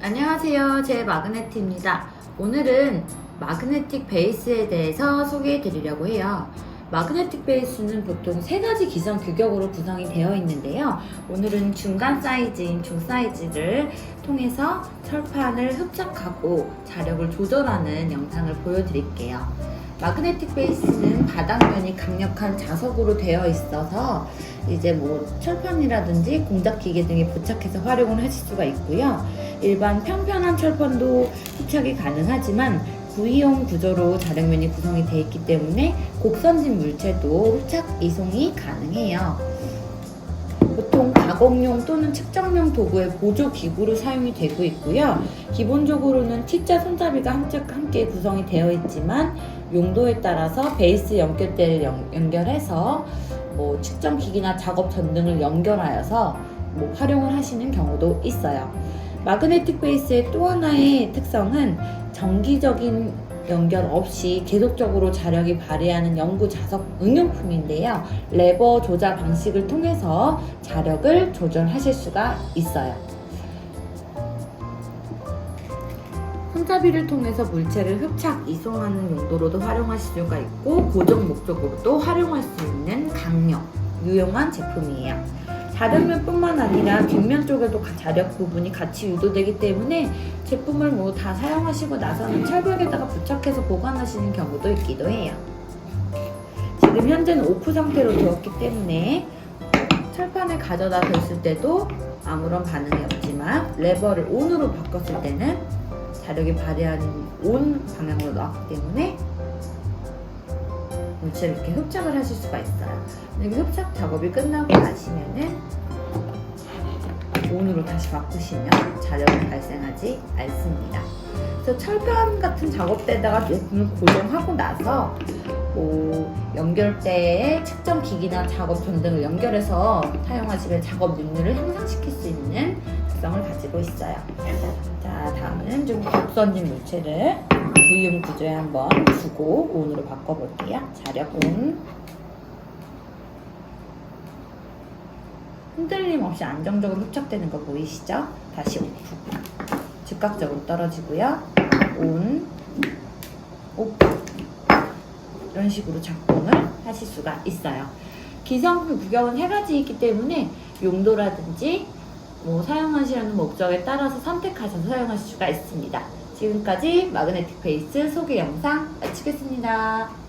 안녕하세요. 제 마그네트입니다. 오늘은 마그네틱 베이스에 대해서 소개해 드리려고 해요. 마그네틱 베이스는 보통 세 가지 기성 규격으로 구성이 되어 있는데요. 오늘은 중간 사이즈인 중 사이즈를 통해서 철판을 흡착하고 자력을 조절하는 영상을 보여드릴게요. 마그네틱 베이스는 바닥면이 강력한 자석으로 되어 있어서 이제 철판이라든지 공작 기계 등에 부착해서 활용을 하실 수가 있고요. 일반 평평한 철판도 흡착이 가능하지만 V형 구조로 자력면이 구성이 되어 있기 때문에 곡선진 물체도 흡착 이송이 가능해요. 보통 가공용 또는 측정용 도구의 보조 기구로 사용이 되고 있고요. 기본적으로는 T자 손잡이가 함께 구성이 되어 있지만 용도에 따라서 베이스 연결대를 연결해서 측정기기나 작업 전등을 연결하여서 활용을 하시는 경우도 있어요. 마그네틱 베이스의 또 하나의 특성은 정기적인 연결 없이 계속적으로 자력이 발휘하는 영구 자석 응용품인데요. 레버 조작 방식을 통해서 자력을 조절하실 수가 있어요. 손잡이를 통해서 물체를 흡착, 이송하는 용도로도 활용하실 수가 있고 고정 목적으로도 활용할 수 있는 강력, 유용한 제품이에요. 자력면뿐만 아니라 뒷면 쪽에도 자력 부분이 같이 유도되기 때문에 제품을 다 사용하시고 나서는 철벽에다가 부착해서 보관하시는 경우도 있기도 해요. 지금 현재는 오프 상태로 되었기 때문에 철판을 가져다 댔을 때도 아무런 반응이 없지만 레버를 온으로 바꿨을 때는 자력이 발휘하는 온 방향으로 나왔기 때문에 물체를 이렇게 흡착을 하실 수가 있어요. 이렇게 흡착 작업이 끝나고 나시면은 온으로 다시 바꾸시면 자력이 발생하지 않습니다. 그래서 철판 같은 작업대에다가 제품을 고정하고 나서 연결대에 측정 기기나 작업 전등을 연결해서 사용하시면 작업 능률을 향상시킬 수 있는 특성을 가지고 있어요. 자, 다음은 좀 곡선진 물체를 V형 구조에 한번 두고 온으로 바꿔볼게요. 자력 온. 흔들림 없이 안정적으로 흡착되는 거 보이시죠? 다시 오프. 즉각적으로 떨어지고요. 온, 오프. 이런 식으로 작동을 하실 수가 있어요. 기성품 규격은 세 가지이기 때문에 용도라든지 사용하시려는 목적에 따라서 선택하셔서 사용하실 수가 있습니다. 지금까지 마그네틱 베이스 소개 영상 마치겠습니다.